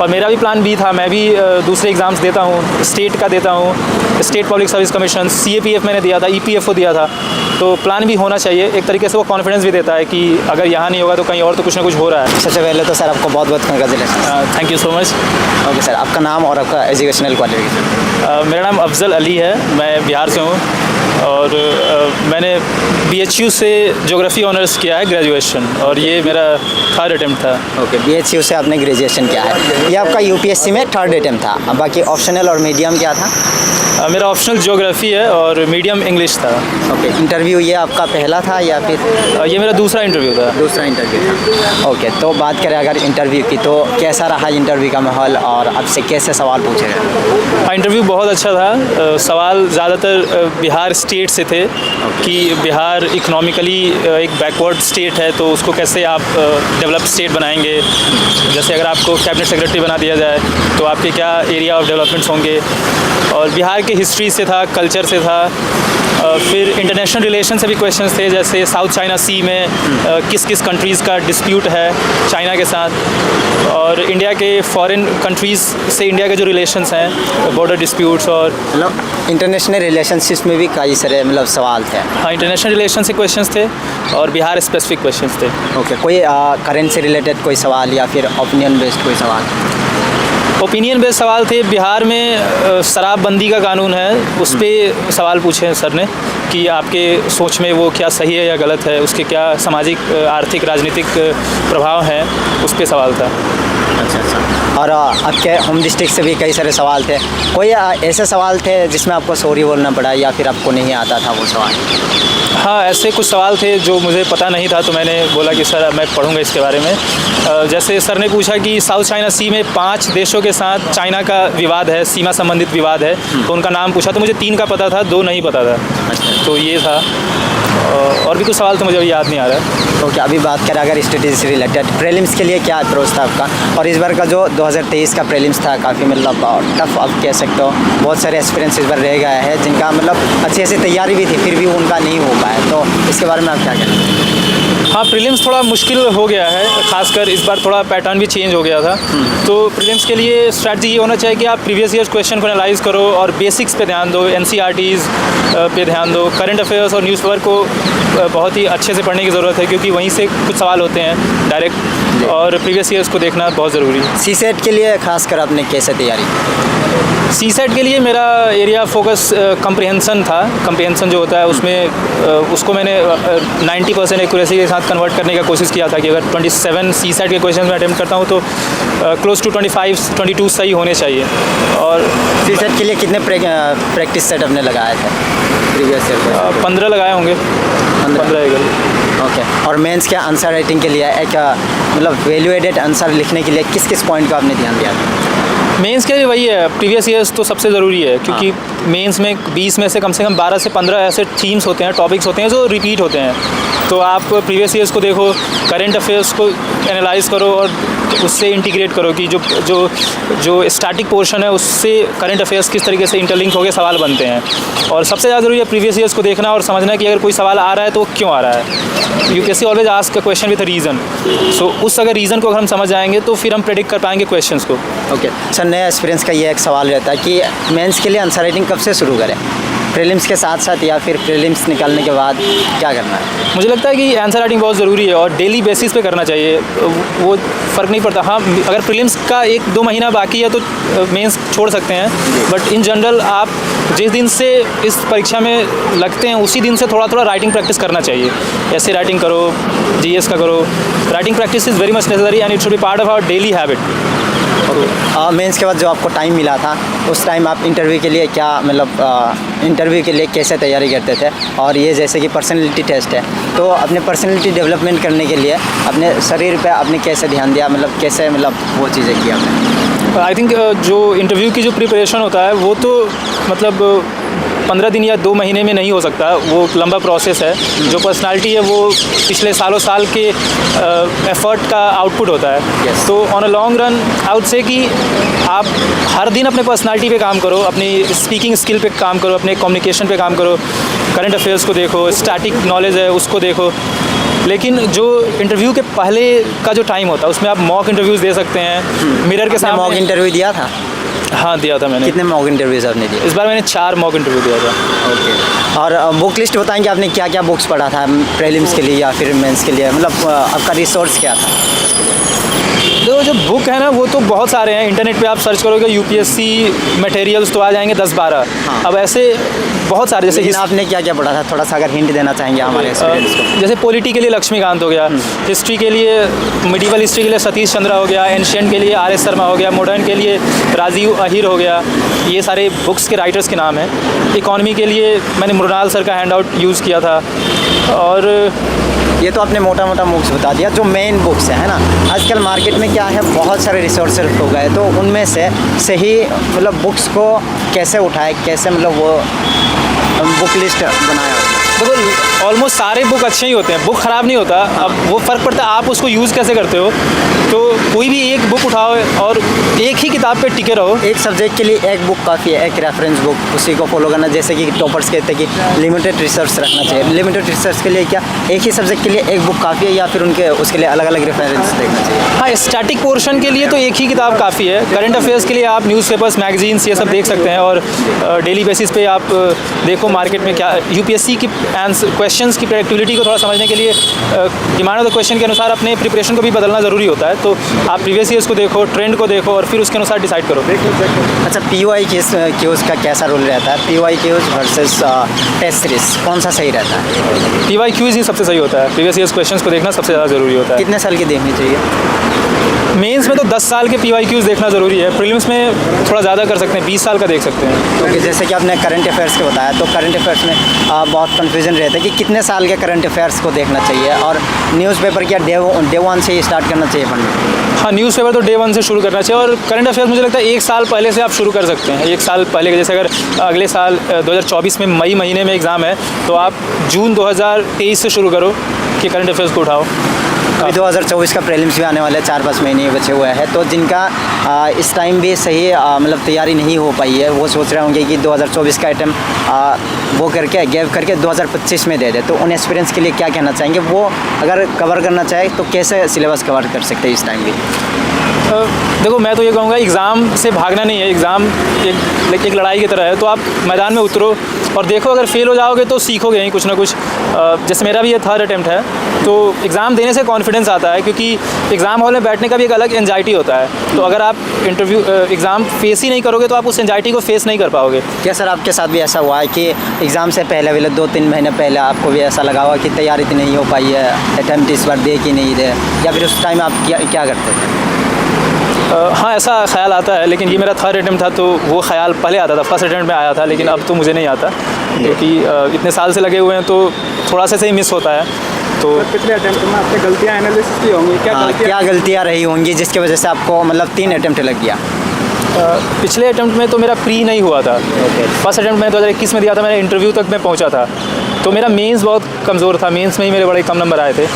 और मेरा भी प्लान बी था, मैं भी दूसरे एग्ज़ाम्स देता हूँ, स्टेट का देता हूँ, state public service commission, CAPF मैंने दिया था, EPFO दिया था। तो प्लान भी होना चाहिए, एक तरीके से वो कॉन्फिडेंस भी देता है कि अगर यहाँ नहीं होगा तो कहीं और तो कुछ ना कुछ हो रहा है। सबसे पहले तो सर आपको बहुत बहुत congratulation. Thank you so much. Okay sir, आपका नाम और आपका एजुकेशनल क्वालिफिकेशन? मेरा नाम अफजल अली है, मैं बिहार से हूँ और मैंने BHU से ज्योग्राफी ऑनर्स किया है ग्रेजुएशन, और ये मेरा 3rd अटेम्प्ट था। ओके, BHU से आपने ग्रेजुएशन किया है। ये आपका UPSC में 3rd अटेम्प्ट था। अब बाकी ऑप्शनल और मीडियम क्या था? मेरा ऑप्शनल ज्योग्राफी है और मीडियम इंग्लिश था। ओके, इंटरव्यू ये आपका पहला था या फिर? ये मेरा दूसरा इंटरव्यू था। दूसरा इंटरव्यू था। ओके, तो बात करें अगर इंटरव्यू की, तो कैसा रहा इंटरव्यू का माहौल और आपसे कैसे सवाल पूछे गए? हाँ, इंटरव्यू बहुत अच्छा था। सवाल ज़्यादातर बिहार स्टेट से थे कि बिहार इकोनॉमिकली एक बैकवर्ड स्टेट है, तो उसको कैसे आप डेवलप स्टेट बनाएंगे। जैसे अगर आपको कैबिनेट सेक्रेटरी बना दिया जाए तो आपके क्या एरिया ऑफ डेवलपमेंट्स होंगे। और बिहार के हिस्ट्री से था, कल्चर से था। फिर इंटरनेशनल रिलेशन से भी क्वेश्चंस थे, जैसे साउथ चाइना सी में किस किस कंट्रीज़ का डिस्प्यूट है चाइना के साथ, और इंडिया के फॉरेन कंट्रीज़ से इंडिया के जो रिलेशंस हैं, बॉर्डर डिस्प्यूट्स। और मतलब इंटरनेशनल रिलेशनशिप्स में भी कई सारे मतलब सवाल थे। हाँ, इंटरनेशनल रिलेशन से क्वेश्चंस थे और बिहार स्पेसिफिक क्वेश्चंस थे। ओके, कोई करेंट से रिलेटेड कोई सवाल या फिर ओपिनियन बेस्ड कोई सवाल? ओपिनियन बेस्ड सवाल थे। बिहार में शराबबंदी का कानून है, उस पर सवाल पूछे हैं सर ने कि आपके सोच में वो क्या सही है या गलत है, उसके क्या सामाजिक, आर्थिक, राजनीतिक प्रभाव हैं, उस पर सवाल था। अच्छा। और आपके होम डिस्ट्रिक्ट से भी कई सारे सवाल थे। कोई ऐसे सवाल थे जिसमें आपको सॉरी बोलना पड़ा या फिर आपको नहीं आता था वो सवाल? हाँ, ऐसे कुछ सवाल थे जो मुझे पता नहीं था, तो मैंने बोला कि सर मैं पढ़ूंगा इसके बारे में। जैसे सर ने पूछा कि साउथ चाइना सी में 5 देशों के साथ चाइना का विवाद है, सीमा संबंधित विवाद है, तो उनका नाम पूछा, तो मुझे 3 का पता था, 2 नहीं पता था। तो ये था। और भी कुछ सवाल तो मुझे याद नहीं आ रहा है। तो क्या अभी बात करें अगर स्टडीज़ से रिलेटेड, प्रीलिम्स के लिए क्या अप्रोच था आपका? और इस बार का जो 2023 का प्रीलिम्स था काफ़ी मतलब टफ आप कह सकते हो, बहुत सारे एक्सपीरियंस इस बार रह गया है जिनका मतलब अच्छे से तैयारी भी थी फिर भी उनका नहीं हो पाया, तो इसके बारे में आप क्या कहते हैं? हाँ, प्रीलिम्स थोड़ा मुश्किल हो गया है, खासकर इस बार थोड़ा पैटर्न भी चेंज हो गया था। तो प्रीलिम्स के लिए स्ट्रैटेजी ये होना चाहिए कि आप प्रीवियस ईयर्स क्वेश्चन को एनालाइज करो और बेसिक्स पे ध्यान दो, NCERTs पे ध्यान दो। करंट अफेयर्स और न्यूज़पेपर को बहुत ही अच्छे से पढ़ने की ज़रूरत है, क्योंकि वहीं से कुछ सवाल होते हैं डायरेक्ट, और प्रीवियस ईयर्स को देखना बहुत ज़रूरी है। CSET के लिए खासकर आपने कैसे तैयारी? CSET के लिए मेरा एरिया फोकस कम्प्रिहेंसन था। कम्प्रिहेंसन जो होता है उसमें उसको मैंने 90% एक्यूरेसी के साथ कन्वर्ट करने का कोशिश किया था कि अगर 27 CSET के क्वेश्चन में अटेम्प्ट करता हूँ तो क्लोज टू 25-22 सही होने चाहिए। और CSET के लिए कितने प्रैक्टिस सेट आपने लगाए थे प्रीवियस ईयर? 15 लगाए होंगे। 15। ओके, और मेंस के आंसर राइटिंग के लिए एक मतलब वैल्यू एडेड आंसर लिखने के लिए किस किस पॉइंट का आपने ध्यान दिया था? मेंस के लिए वही है, प्रीवियस ईयर्स तो सबसे ज़रूरी है, क्योंकि मेंस में 20 में से कम 12 से 15 ऐसे थीम्स होते हैं, टॉपिक्स होते हैं जो रिपीट होते हैं। तो आप प्रीवियस ईयर्स को देखो, करंट अफेयर्स को एनालाइज करो और उससे इंटीग्रेट करो कि जो स्टैटिक पोर्शन है उससे करंट अफेयर्स किस तरीके से इंटरलिंक होकर सवाल बनते हैं। और सबसे ज़्यादा ज़रूरी है प्रीवियस ईयर्स को देखना और समझना कि अगर कोई सवाल आ रहा है तो वो क्यों आ रहा है। UPSC always ask a question with a reason. So उस अगर रीज़न को अगर हम समझ जाएंगे तो फिर हम प्रेडिक्ट कर पाएंगे क्वेश्चंस को। ओके सर, नया एक्सपीरियंस का ये एक सवाल रहता है कि मेंस के लिए आंसर राइटिंग कब से शुरू करें? प्रीलिम्स के साथ साथ या फिर प्रीलिम्स निकालने के बाद क्या करना है? मुझे लगता है कि आंसर राइटिंग बहुत ज़रूरी है और डेली बेसिस पे करना चाहिए, वो फ़र्क नहीं पड़ता। हाँ, अगर प्रीलिम्स का 1-2 महीना बाकी है तो मेंस छोड़ सकते हैं, बट इन जनरल आप जिस दिन से इस परीक्षा में लगते हैं उसी दिन से थोड़ा थोड़ा राइटिंग प्रैक्टिस करना चाहिए। ऐसे राइटिंग करो, GS का करो। Writing practice is very much necessary and it should be part of our daily habit. Mains के बाद जो आपको टाइम मिला था उस टाइम आप इंटरव्यू के लिए क्या मतलब इंटरव्यू के लिए कैसे तैयारी करते थे? और ये जैसे कि पर्सनैलिटी टेस्ट है, तो अपने पर्सनैलिटी डेवलपमेंट करने के लिए अपने शरीर पे आपने कैसे ध्यान दिया, मतलब कैसे मतलब वो चीज़ें की आपने? आई थिंक जो इंटरव्यू की जो प्रिपरेशन होता है वो तो मतलब 15 दिन या 2 महीने में नहीं हो सकता, वो लंबा प्रोसेस है। जो पर्सनालिटी है वो पिछले सालों साल के एफर्ट का आउटपुट होता है। तो on a long run I would say कि आप हर दिन अपने पर्सनालिटी पे काम करो, अपनी स्पीकिंग स्किल पे काम करो, अपने कम्युनिकेशन पे काम करो, करंट अफेयर्स को देखो, स्टैटिक नॉलेज है उसको देखो, लेकिन जो इंटरव्यू के पहले का जो टाइम होता है उसमें आप मॉक इंटरव्यूज़ दे सकते हैं मिरर के सामने। मॉक इंटरव्यू दिया था? हाँ दिया था मैंने। कितने मॉक इंटरव्यूज़ आपने दिए? इस बार मैंने 4 मॉक इंटरव्यू दिया था। ओके। और बुक लिस्ट बताएंगे आपने क्या क्या बुक्स पढ़ा था प्रीलिम्स के लिए या फिर मेंस के लिए, मतलब आपका रिसोर्स क्या था? तो जो बुक है ना वो तो बहुत सारे हैं, इंटरनेट पे आप सर्च करोगे यूपीएससी मटेरियल्स तो आ जाएंगे 10-12। हाँ। अब ऐसे बहुत सारे, जैसे लेकिन आपने क्या क्या पढ़ा था, थोड़ा सा अगर हिंट देना चाहेंगे हमारे एक्सपीरियंस को। जैसे पॉलिटी के लिए लक्ष्मीकांत हो गया, हिस्ट्री के लिए मिडिवल हिस्ट्री के लिए सतीश चंद्रा हो गया, एंशियंट के लिए आर एस शर्मा हो गया, मॉडर्न के लिए राजीव अहिर हो गया, ये सारे बुक्स के राइटर्स के नाम हैं। इकॉनमी के लिए मैंने मृणाल सर का हैंड आउट यूज़ किया था। और ये तो आपने मोटा मोटा बुक्स बता दिया, जो मेन बुक्स है ना। आजकल मार्केट में क्या है, बहुत सारे रिसोर्सेज हो गए, तो उनमें से सही मतलब बुक्स को कैसे उठाए, कैसे मतलब वो बुक लिस्ट बनाया? देखो ऑलमोस्ट सारे बुक अच्छे ही होते हैं, बुक ख़राब नहीं होता। अब वो फ़र्क पड़ता है आप उसको यूज़ कैसे करते हो। तो कोई भी एक बुक उठाओ और एक ही किताब पे टिके रहो। एक सब्जेक्ट के लिए एक बुक काफ़ी है, एक रेफरेंस बुक, उसी को फॉलो करना। जैसे कि टॉपर्स कहते हैं कि लिमिटेड रिसर्च रखना चाहिए। लिमिटेड रिसर्च के लिए क्या एक ही सब्जेक्ट के लिए एक बुक काफ़ी है या फिर उनके उसके लिए अलग अलग रेफरेंस देखना चाहिए? हाँ, स्टैटिक पोर्शन के लिए तो एक ही किताब काफ़ी है। करंट अफेयर्स के लिए आप न्यूज़पेपर्स, मैगजीन्स ये सब देख सकते हैं। और डेली बेसिस पे आप देखो मार्केट में क्या यूपीएससी की आंसर क्वेश्चंस की प्रेडिक्टिबिलिटी को थोड़ा समझने के लिए डिमांड ऑफ द क्वेश्चन के अनुसार अपने प्रिपरेशन को भी बदलना ज़रूरी होता है। तो आप प्रीवियस ईयर्स को देखो, ट्रेंड को देखो और फिर उसके अनुसार डिसाइड करो। अच्छा, PYQs का कैसा रोल रहता है? PYQs वर्सेस टेस्ट सीरीज कौन सा सही रहता है? PYQs ही सबसे सही होता है। प्रीवियस ईयर्स क्वेश्चंस को देखना सबसे ज़्यादा ज़रूरी होता है। कितने साल की देखनी चाहिए? मेंस में तो 10 साल के PYQs देखना ज़रूरी है। प्रीलिम्स में थोड़ा ज़्यादा कर सकते हैं, 20 साल का देख सकते हैं। क्योंकि जैसे कि आपने करंट अफेयर्स के बताया, तो करंट अफेयर्स में बहुत कन्फ्यूजन रहता है कि कितने साल के करंट अफेयर्स को देखना चाहिए, और न्यूज़पेपर क्या डे वन से ही स्टार्ट करना चाहिए पढ़ना? हाँ, न्यूज़पेपर तो डे 1 से शुरू करना चाहिए। और करंट अफेयर्स मुझे लगता है 1 साल पहले से आप शुरू कर सकते हैं। 1 साल पहले के, जैसे अगर अगले साल 2024 में मई महीने में एग्ज़ाम है तो आप जून 2023 से शुरू करो कि करंट अफेयर्स को उठाओ। अभी 2024 का प्रीलिम्स भी आने वाला है, 4-5 महीने बचे हुए हैं। तो जिनका इस टाइम भी सही मतलब तैयारी नहीं हो पाई है, वो सोच रहे होंगे कि 2024 का आइटम वो करके गैप करके 2025 में दे दे, तो उन एक्सपीरियंस के लिए क्या कहना चाहेंगे? वो अगर कवर करना चाहे तो कैसे सिलेबस कवर कर सकते हैं इस टाइम भी? देखो मैं तो ये कहूँगा एग्ज़ाम से भागना नहीं है। एग्ज़ाम एक लड़ाई की तरह है, तो आप मैदान में उतरो और देखो। अगर फेल हो जाओगे तो सीखोगे ही कुछ ना कुछ। जैसे मेरा भी ये 3rd अटैम्प्ट है, तो एग्ज़ाम देने से कॉन्फिडेंस आता है, क्योंकि एग्ज़ाम हॉल में बैठने का भी एक अलग एंजाइटी होता है। तो अगर आप एग्ज़ाम फेस ही नहीं करोगे तो आप उस एंजाइटी को फेस नहीं कर पाओगे। क्या सर आपके साथ भी ऐसा हुआ है कि एग्ज़ाम से पहले 2-3 महीने पहले आपको भी ऐसा लगा हुआ कि तैयारी इतनी नहीं हो पाई है, अटैम्प्ट इस बार दे कि नहीं दे, या फिर उस टाइम आप क्या करते थे? हाँ, ऐसा ख्याल आता है, लेकिन ये मेरा 3rd अटैम्प्ट था तो वो ख्याल पहले आता था। फर्स्ट अटैम्प्ट में आया था, लेकिन अब तो मुझे नहीं आता, क्योंकि इतने साल से लगे हुए हैं तो थोड़ा सा ही मिस होता है। तो पिछले अटैम्प्ट में आपने गलतियाँ एनालिसिस की होंगी, क्या गलतियाँ रही होंगी जिसकी वजह से आपको मतलब 3 अटैम्प्ट लग गया? पिछले अटैम्प्ट में तो मेरा प्री नहीं हुआ था। फर्स्ट अटैम्प्ट मैंने 2021 में दिया था, मैंने इंटरव्यू तक मैं पहुंचा था। तो मेरा मेंस बहुत कमज़ोर था, मेंस में ही मेरे बड़े कम नंबर आए थे।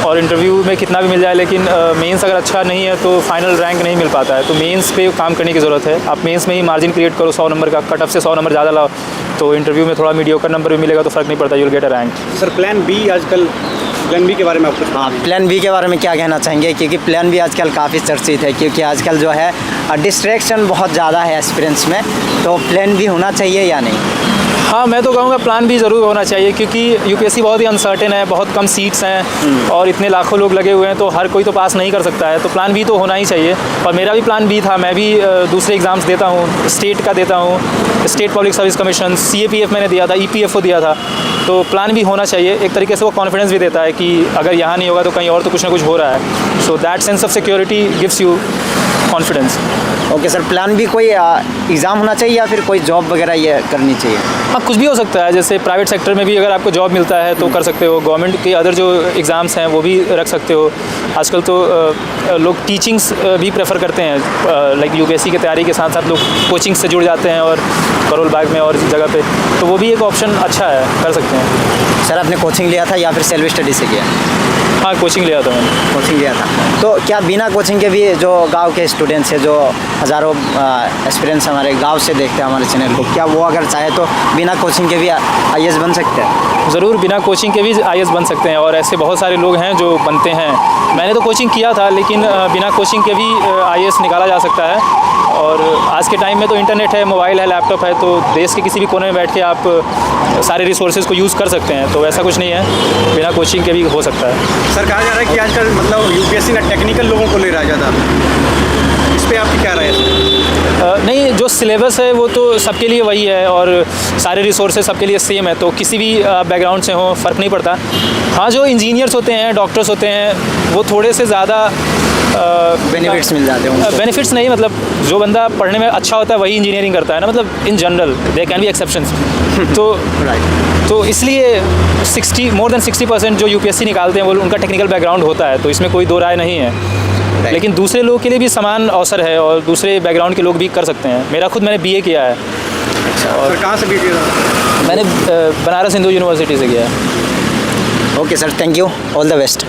और इंटरव्यू में कितना भी मिल जाए, लेकिन मेंस अगर अच्छा नहीं है तो फाइनल रैंक नहीं मिल पाता है। तो मेंस पे काम करने की ज़रूरत है। आप मेंस में ही मार्जिन क्रिएट करो 100 नंबर का, कट ऑफ से 100 नंबर ज़्यादा लाओ, तो इंटरव्यू में थोड़ा मीडियोकर नंबर भी मिलेगा तो फ़र्क नहीं पड़ता, you will get a rank. Sir plan B, आजकल प्लान बी के बारे में आप कुछ? हाँ, प्लान बी के बारे में क्या कहना चाहेंगे? क्योंकि प्लान बी आजकल काफ़ी चर्चित है, क्योंकि आजकल जो है डिस्ट्रैक्शन बहुत ज़्यादा है एक्सपीरियंस में। तो प्लान बी होना चाहिए या नहीं? हाँ, मैं तो कहूँगा प्लान भी ज़रूर होना चाहिए, क्योंकि यूपीएससी बहुत ही अनसर्टेन है, बहुत कम सीट्स हैं और इतने लाखों लोग लगे हुए हैं, तो हर कोई तो पास नहीं कर सकता है। तो प्लान बी तो होना ही चाहिए। और मेरा भी प्लान बी था, मैं भी दूसरे एग्ज़ाम्स देता हूँ, स्टेट का देता हूँ, state public service commission, CAPF मैंने दिया था, EPFO दिया था। तो प्लान भी होना चाहिए। एक तरीके से वो कॉन्फिडेंस भी देता है कि अगर यहाँ नहीं होगा तो कहीं और तो कुछ ना कुछ हो रहा है। So that sense of security gives you confidence. Okay sir, plan भी कोई एग्ज़ाम होना चाहिए या फिर कोई जॉब वगैरह ये करनी चाहिए? हाँ, कुछ भी हो सकता है। जैसे प्राइवेट सेक्टर में भी अगर आपको जॉब मिलता है तो कर सकते हो। गवर्नमेंट के अदर जो एग्ज़ाम्स हैं वो भी रख सकते हो। आजकल तो लोग टीचिंग्स भी प्रेफर करते हैं, लाइक यूपीएससी की तैयारी के साथ साथ लोग कोचिंग से जुड़ जाते हैं, और करोल बाग में और इस जगह पे, तो वो भी एक ऑप्शन अच्छा है, कर सकते हैं। सर आपने कोचिंग लिया था या फिर सेल्फ स्टडी से किया? हाँ, कोचिंग लिया था मैंने। कोचिंग लिया था। तो क्या बिना कोचिंग के भी जो गांव के स्टूडेंट्स है जो हज़ारों एस्पिरेंट्स हमारे गांव से देखते हैं हमारे चैनल को, क्या वो अगर चाहे तो बिना कोचिंग के भी आईएएस बन सकते हैं? ज़रूर बिना कोचिंग के भी आईएएस बन सकते हैं और ऐसे बहुत सारे लोग हैं जो बनते हैं। मैंने तो कोचिंग किया था लेकिन बिना कोचिंग के भी आईएएस निकाला जा सकता है। और आज के टाइम में तो इंटरनेट है, मोबाइल है, लैपटॉप है, तो देश के किसी भी कोने में बैठ के आप सारे रिसोर्सेज को यूज़ कर सकते हैं। तो ऐसा कुछ नहीं है, बिना कोचिंग के भी हो सकता है। सर कहा जा रहा है कि आजकल मतलब यूपीएससी ना टेक्निकल लोगों को ले रहा है ज़्यादा, इस पर आपकी क्या राय है? नहीं, जो सिलेबस है वो तो सबके लिए वही है और सारे रिसोर्सेज सबके लिए सेम है, तो किसी भी बैकग्राउंड से हो फ़र्क नहीं पड़ता। हाँ, जो इंजीनियर्स होते हैं, डॉक्टर्स होते हैं, वो थोड़े से ज़्यादा बेनिफिट्स मिल जाते हैं उनको। बेनिफिट्स नहीं, मतलब जो बंदा पढ़ने में अच्छा होता है वही इंजीनियरिंग करता है ना, मतलब in general there can be exceptions. तो राइट। तो इसलिए मोर देन 60% जो यूपीएससी निकालते हैं वो उनका टेक्निकल बैकग्राउंड होता है, तो इसमें कोई दो राय नहीं है। लेकिन दूसरे लोग के लिए भी समान अवसर है और दूसरे बैकग्राउंड के लोग भी कर सकते हैं। मैंने बीए किया है। और कहाँ से बीए किया? मैंने बनारस हिंदू यूनिवर्सिटी से किया है। Okay sir, thank you, all the best.